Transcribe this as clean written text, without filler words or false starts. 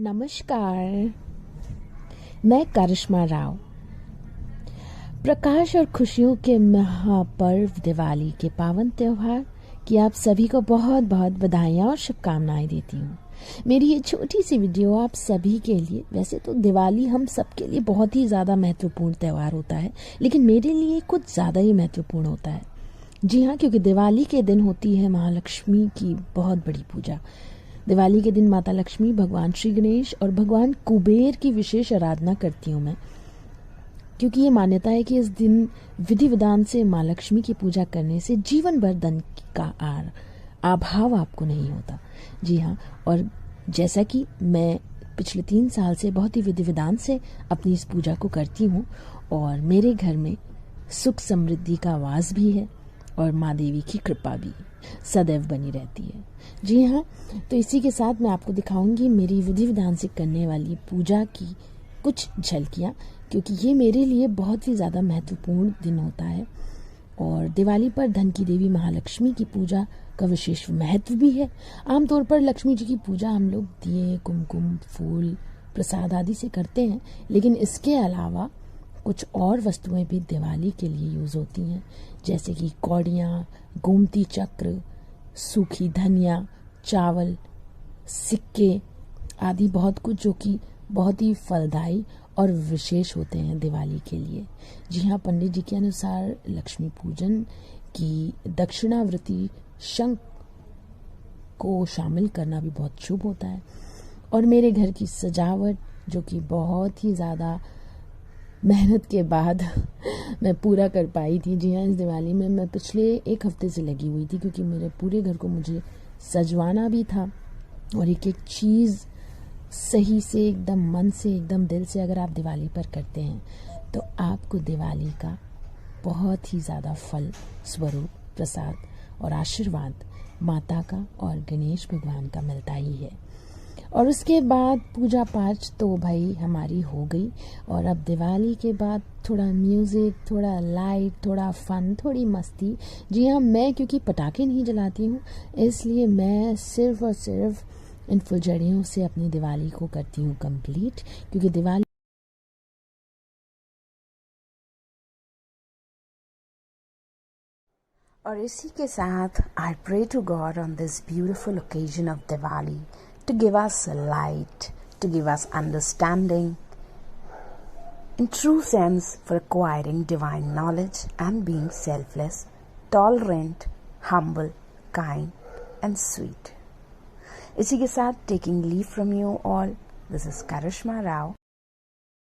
नमस्कार। मैं करिश्मा राव। प्रकाश और खुशियों के महापर्व दिवाली के पावन त्योहार की आप सभी को बहुत बहुत बधाइयाँ और शुभकामनाएं देती हूँ। मेरी ये छोटी सी वीडियो आप सभी के लिए, वैसे तो दिवाली हम सबके लिए बहुत ही ज़्यादा महत्वपूर्ण त्यौहार होता है, लेकिन मेरे लिए कुछ ज़्यादा ही महत्वपूर्ण होता है। जी हाँ, क्योंकि दिवाली के दिन होती है महालक्ष्मी की बहुत बड़ी पूजा। दिवाली के दिन माता लक्ष्मी, भगवान श्री गणेश और भगवान कुबेर की विशेष आराधना करती हूँ मैं, क्योंकि ये मान्यता है कि इस दिन विधि विधान से माँ लक्ष्मी की पूजा करने से जीवन भर धन का अभाव आपको नहीं होता। जी हाँ, और जैसा कि मैं पिछले 3 साल से बहुत ही विधि विधान से अपनी इस पूजा को करती हूँ और मेरे घर में सुख समृद्धि का वास भी है और माँ देवी की कृपा भी सदैव बनी रहती है। जी हाँ, तो इसी के साथ मैं आपको दिखाऊंगी मेरी विधि विधान से करने वाली पूजा की कुछ झलकियाँ, क्योंकि ये मेरे लिए बहुत ही ज़्यादा महत्वपूर्ण दिन होता है और दिवाली पर धन की देवी महालक्ष्मी की पूजा का विशेष महत्व भी है। आमतौर पर लक्ष्मी जी की पूजा हम लोग दिए, कुमकुम, फूल, प्रसाद आदि से करते हैं, लेकिन इसके अलावा कुछ और वस्तुएं भी दिवाली के लिए यूज़ होती हैं, जैसे कि कौड़ियाँ, गोमती चक्र, सूखी धनिया, चावल, सिक्के आदि बहुत कुछ, जो कि बहुत ही फलदायी और विशेष होते हैं दिवाली के लिए। जी हाँ, पंडित जी के अनुसार लक्ष्मी पूजन की दक्षिणावृत्ति शंख को शामिल करना भी बहुत शुभ होता है। और मेरे घर की सजावट, जो कि बहुत ही ज़्यादा मेहनत के बाद मैं पूरा कर पाई थी। जी हाँ, इस दिवाली में मैं पिछले 1 हफ्ते से लगी हुई थी, क्योंकि मेरे पूरे घर को मुझे सजवाना भी था और एक एक चीज़ सही से, एकदम मन से, एकदम दिल से अगर आप दिवाली पर करते हैं तो आपको दिवाली का बहुत ही ज़्यादा फल स्वरूप, प्रसाद और आशीर्वाद माता का और गणेश भगवान का मिलता ही है। और उसके बाद पूजा पाठ तो भाई हमारी हो गई, और अब दिवाली के बाद थोड़ा म्यूज़िक, थोड़ा लाइट, थोड़ा फन, थोड़ी मस्ती। जी हाँ, मैं क्योंकि पटाखे नहीं जलाती हूँ, इसलिए मैं सिर्फ और सिर्फ इन फुलझड़ियों से अपनी दिवाली को करती हूँ कंप्लीट, क्योंकि दिवाली और इसी के साथ I pray to God on this beautiful occasion of Diwali to give us light, to give us understanding, in true sense for acquiring divine knowledge and being selfless, tolerant, humble, kind and sweet. इसी के साथ taking leave from you all, this is Karishma Rao.